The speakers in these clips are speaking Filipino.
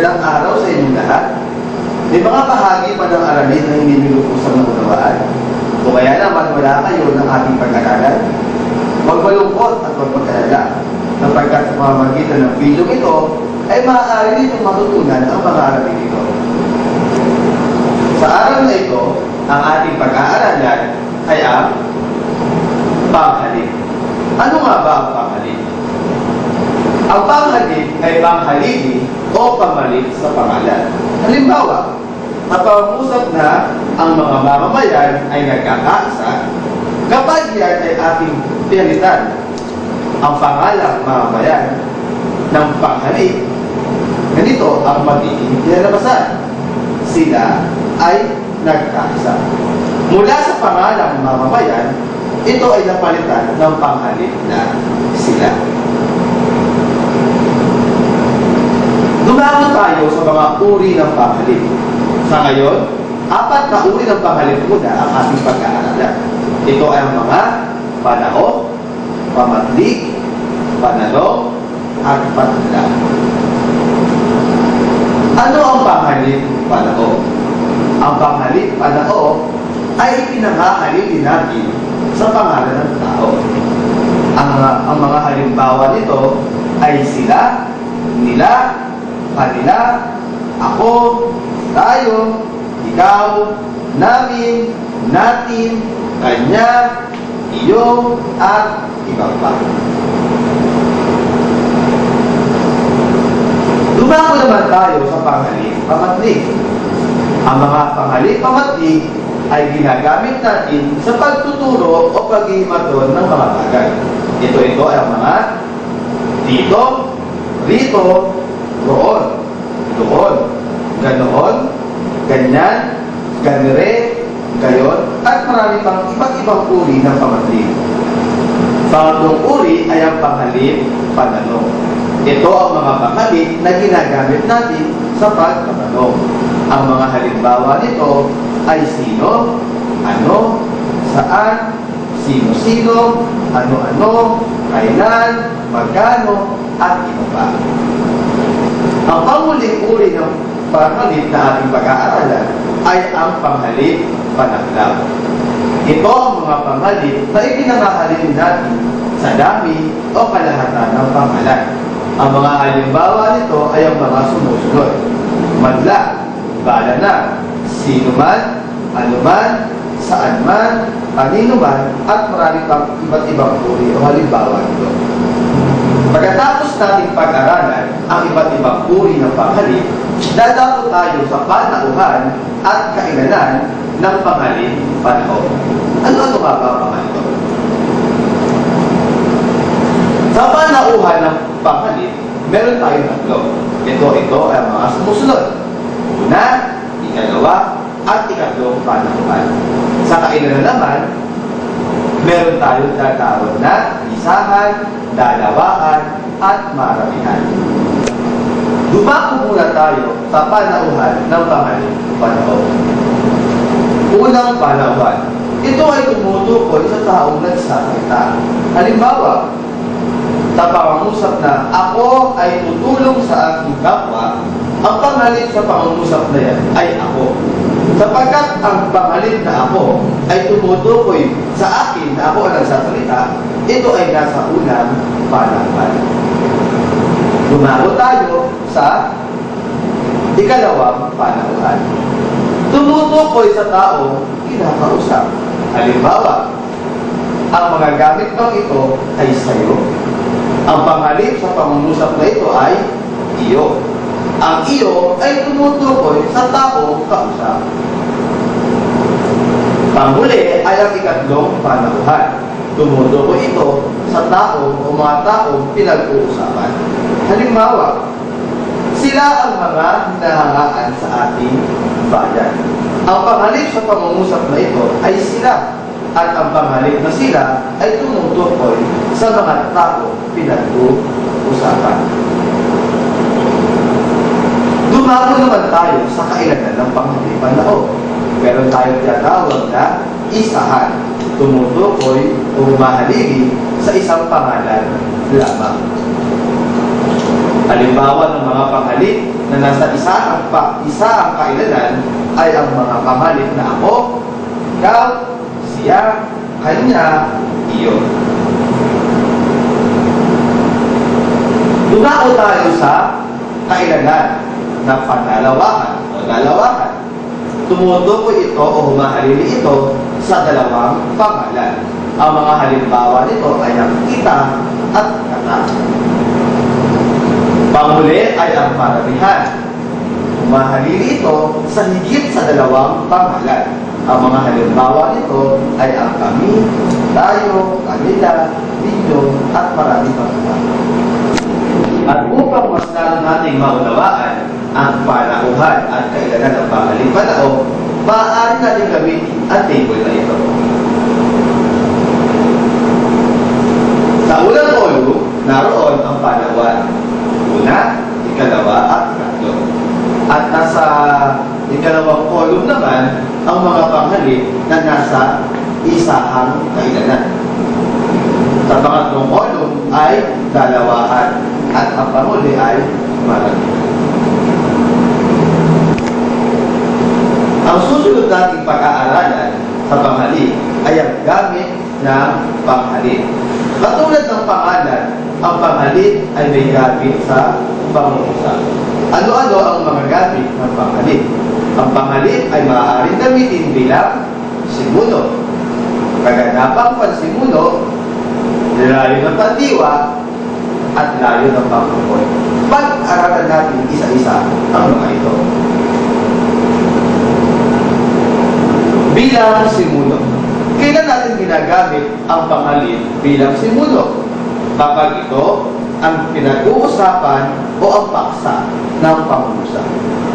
magandang araw sa inyong lahat. May mga bahagi pa ng aralin na hindi nilukusang ng unawaan. Kung kaya naman wala kayo ng ating pag-aralan, huwag malungkot at huwag mag-alala, sapagkat sa pamamagitan ng video ito ay maaari ninyong matutunan ang mga aralin ito. Sa araw na ito, ang ating pag-aaralan ay ang panghalip. Ano nga ba ang panghalip? Ang panghalip ay panghalili o pamalit sa pangalan. Halimbawa, napag-usap na ang mga mamamayan ay nagkakaisa kapag yan ay ating pinalitan ang pangalang mamamayan ng panghalip. Ganito ang magiging pinalabasan. Sila ay nagkakaisa. Mula sa pangalang mamamayan, ito ay napalitan ng panghalip na sila. Dumako tayo sa mga uri ng panghalip. Sa ngayon, 4 na uri ng panghalip muna ang ating pag-aaralan. Ito ay ang mga panao, pamatlik, panalo, at panala. Ano ang panghalip panao? Ang panghalip panao ay ipinangahalili natin sa pangalan ng tao. Ang mga halimbawa nito ay sila, nila, kanila, ako, tayo, ikaw, namin, natin, kanya, iyo, at iba pa. Dumako naman tayo sa panghalip pamatlik. Ang mga panghalip pamatlik ay ginagamit natin sa pagtuturo o paghihimaton ng mga bagay. Ito ay ang mga dito, rito, roon, doon, ganoon, ganyan, ganire, gayon, at marami pang iba't ibang uri ng pamatlik. Pangatlong uri ay ang panghalip panalo. Ito ang mga panghalip na ginagamit natin sa pagpapanalo. Ang mga halimbawa nito ay sino, ano, saan, sino-sino, ano-ano, kailan, magkano, at iba pa. Ang panguling uri ng panghalip na ating pag-aaralan ay ang panghalip panaglaw. Ito ang mga panghalip na ipinangahalin natin sa dami o kalahatan ng pangalan. Ang mga halimbawa nito ay ang mga sumusunod. Madla, bala na, sino man, ano man, saan man, kanino man, at marami pang iba't ibang uri o halimbawa nito. Pagkatapos nating pag-aralan ang iba't ibang uri ng panghalip, dadako tayo sa panauhan at kailanan ng panghalip panahon. Ano ba ang panghalip? Sa panauhan ng panghalip, meron tayong 3. Ito ay mga sumusunod. Una, ikalawa, at ikatlong panauhan. Sa kailanan naman, meron tayong tatawag na isahan, dalawaan, at maramihan. Dumako muna tayo sa panauhan ng panghalip panahon. Unang panauhan. Ito ay tumutukoy sa taong nagsasalita. Halimbawa, sa pangungusap na ako ay tutulong sa aking kapwa, ang panghalip sa pangungusap na yan ay ako. Sapagkat ang panghalip na ako ay tumutukoy sa akin na ako ang nagsasalita, ito ay nasa unang panauhan. Dumako tayo sa ikalawang panauhan. Tumutukoy sa tao kinakausap. Halimbawa, ang mga gamit ng ito ay sayo. Ang panghalip sa pangungusap na ito ay iyo. Ang iyo ay tumutukoy sa tao kausap. Panghuli ay ang ikatlong panauhan. Tumutukoy ito sa tao o mga taong pinag-uusapan. Halimbawa, sila ang mga hinahangaan sa ating bayan. Ang panghalip sa pangungusap na ito ay sila. At ang panghalip na sila ay tumutukoy sa mga tao pinag-uusapan. Dumako naman tayo sa kailanan ng panghalip panahon. Meron tayong tinatawag na isahan. Tumutukoy o humahalili sa isang pangalan lamang. Halimbawa ng mga panghalip na nasa isa ang kailanan ay ang mga panghalip na ako, ikaw, siya, kanya, iyo. Dumao tayo sa kailanan na panlalawakan o dalawakan. Tumutukoy ito o humahalili ito sa dalawang pangalan. Ang mga halimbawa nito ay ang kita at kata. Panghuli ay ang paramihan. Humahalili ito sa higit sa dalawang pangalan. Ang mga halimbawa nito ay ang kami, tayo, kanila, ninyo, at marami pang iba. At upang mas lalo nating maunawaan ang panauhan at kailangan ng panghaling panao, maaari natin gamitin ang table na ito. Sa unang column, naroon ang panauhan. Una, ikalawa, at ikatlo. At nasa ikalawang column naman, ang mga panghalip na nasa isahang kailanan. Sa pangatlong column ay dalawahan at ang panghuli ay marami. Ang susunod nating pag-aaralan sa panghalip ay ang gamit ng panghalip. Katulad ng pangalan, ang panghalip ay may gamit sa pangungusap. Ano-ano ang mga gamit ng panghalip? Ang panghalip ay maaaring gamitin bilang simuno, kaganapang pansimuno, layo ng pandiwa, at layo ng pangkukol. Pag-aralan natin isa-isa ang mga ito. Bilang simuno. Kailan natin ginagamit ang panghalip bilang simuno? Kapag ito ang pinag-uusapan o ang paksa ng pangungusap.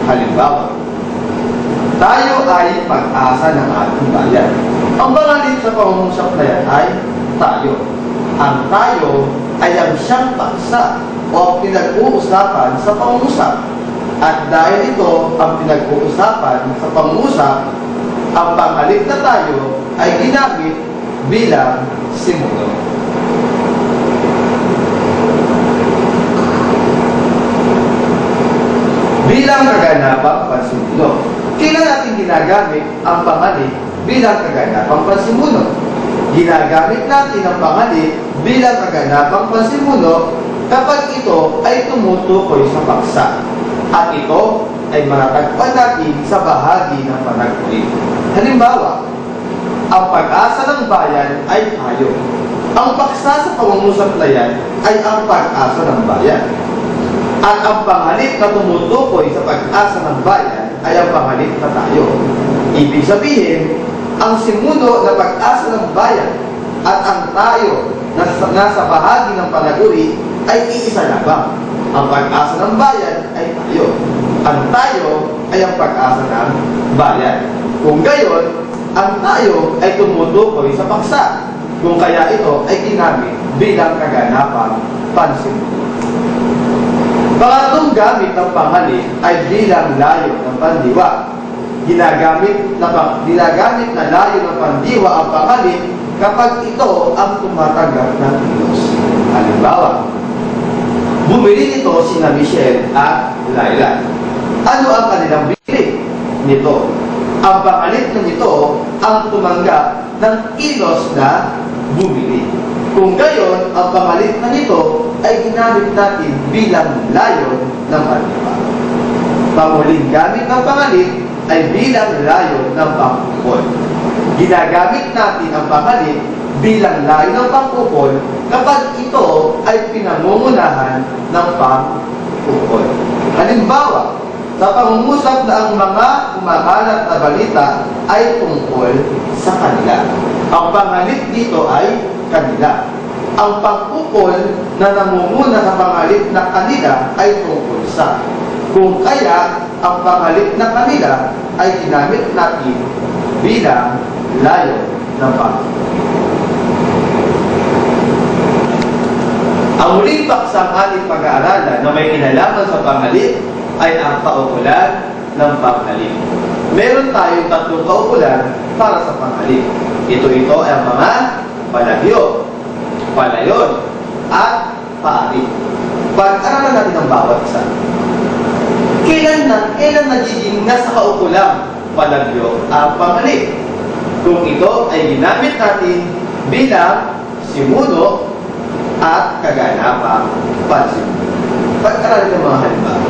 Halimbawa, tayo ay pag-asa ng ating bayan. Ang panghalip sa pangungusap na yan ay tayo. Ang tayo ay ang siyang paksa o ang pinag-uusapan sa pangungusap. At dahil ito ang pinag-uusapan sa pangungusap, ang panghalip na tayo ay ginamit bilang simuno. Bilang kaganapang pansimuno. Kailan natin ginagamit ang panghalip bilang kaganapang pansimuno? Ginagamit natin ang panghalip bilang kaganapang pansimuno kapag ito ay tumutukoy sa paksa at ito ay matatagpuan natin sa bahagi ng panaguri. Halimbawa, ang pag-asa ng bayan ay tayo. Ang paksa sa pangungusap na yan ay ang pag-asa ng bayan. At ang panghalip na tumutukoy sa pag-asa ng bayan ay ang panghalip na tayo. Ibig sabihin, ang simuno na pag-asa ng bayan at ang tayo na nasa bahagi ng panaguri ay iisa lamang. Ang pag-asa ng bayan ay tayo. Ang tayo ay ang pag-asa ng bayan. Kung gayon, ang tayo ay tumutukoy sa paksa. Kung kaya ito ay ginamit bilang kaganapang pansimuno. Pangatlong gamit ng panghalip ay bilang layo ng pandiwa. Ginagamit na layo ng pandiwa ang panghalip kapag ito ang tumatanggap ng kilos. Halimbawa, bumili nito sina Michelle at Laila. Ano ang kanilang bili nito? Ang panghalip na nito ang tumanggap ng kilos na bumili. Kung gayon, ang panghalip na nito ay ginamit natin bilang layo ng pandiwa. Panghuling gamit ng panghalip ay bilang layo ng pangkukol. Ginagamit natin ang panghalip bilang layo ng pangkukol kapag ito ay pinangungunahan ng pangkukol. Halimbawa, sa pangungusap na ang mga kumakalat na balita ay tungkol sa kanila. Ang panghalip dito ay kanila. Ang pangkukol na namumuna sa panghalip na kanila ay tungkol sa. Kung kaya, ang panghalip na kanila ay ginamit natin bilang layo ng pangkukol. Ang huling paksang ating pag-aaralan na may kinalaman sa panghalip ay ang kaukulan ng panghalip. Meron tayong tatlong kaukulan para sa panghalip. Ito ay ang mga palagyo, palayon, at paari. Pag-aralan natin ang bawat isa. Kailan nagiging nasa kaukulang palagyo ang panghalip? Kung ito ay ginamit natin bilang simuno at kaganapang pansimuno. Pag-aralan ng mga halimbawa.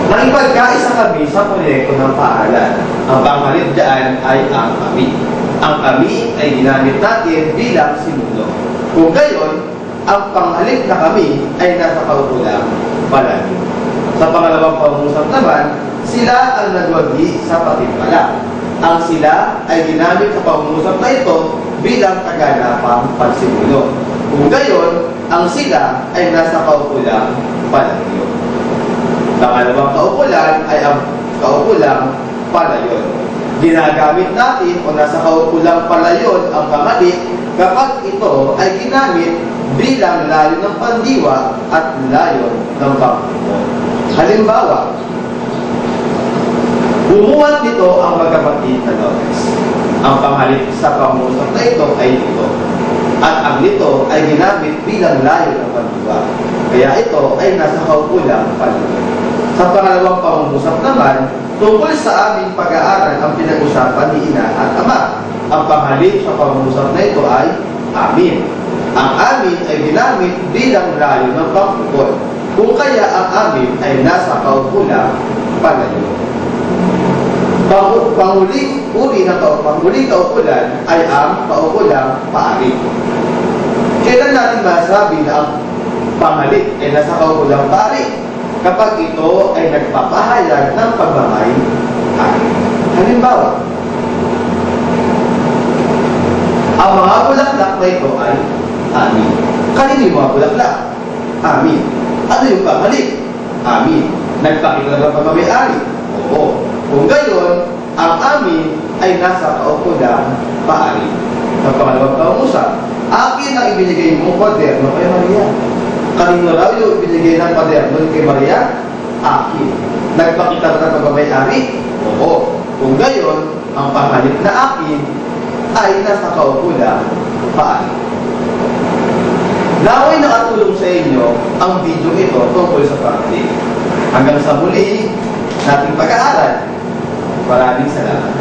Nakipagkaisa kami sa proyekto ng paaralan. Ang panghalip dyan ay ang kami. Ang kami ay ginamit natin bilang simuno. Kung gayon, ang panghalip na kami ay nasa kaukulang palagyo. Sa pangalawang pangungusap naman, sila ang nagwagi sa patimpala. Ang sila ay ginamit sa pangungusap na ito bilang kaganapang pansimulo. Kung gayon, ang sila ay nasa kaukulang palagyo. Pangalawang kaukulan ay ang kaukulang palayon. Ginagamit natin o nasa kaukulang palayon ang panghalip kapag ito ay ginamit bilang layo ng pandiwa at layo ng pangkuko. Halimbawa, bumuhat nito ang magkapatid na Lopez. Ang panghalip sa pangungusap na ito ay nito. At ang nito ay ginamit bilang layo ng pandiwa. Kaya ito ay nasa kaukulang palayon. Sa pangalawang pangungusap naman, tungkol sa aming pag-aaral ang pinag-usapan ni ina at ama. Ang panghalip sa pangungusap na ito ay amin. Ang amin ay ginamit bilang layo ng pangkukol. Kung kaya ang amin ay nasa kaukulang palayo. Panguling kaukulan ay ang kaukulang paari. Kailan natin masabi na ang panghalip ay nasa kaukulang paari? Kapag ito ay nagpapahayag ng pagmamay-ari. Halimbawa, ang mga bulaklak na ito ay amin. Kanino yung mga bulaklak? Amin. Ano yung panghalip? Amin. Nagpakita ng pagmamay-ari? Oo. Kung gayon, ang amin ay nasa kaukulang paari. Ang pangalawang pangungusap, akin ang ibinigay mong kwaderno kay Maria. Kanino raw yung binigay ng kwaderno kay Maria? Akin. Nagpakita ng pagmamay-ari? Oo. Kung gayon, ang panghalip na akin ay nasa kaukulang paari. Naway nakatulong sa inyo ang video ito tungkol sa panghalip. Hanggang sa muli nating pag-aaral. Maraming salamat.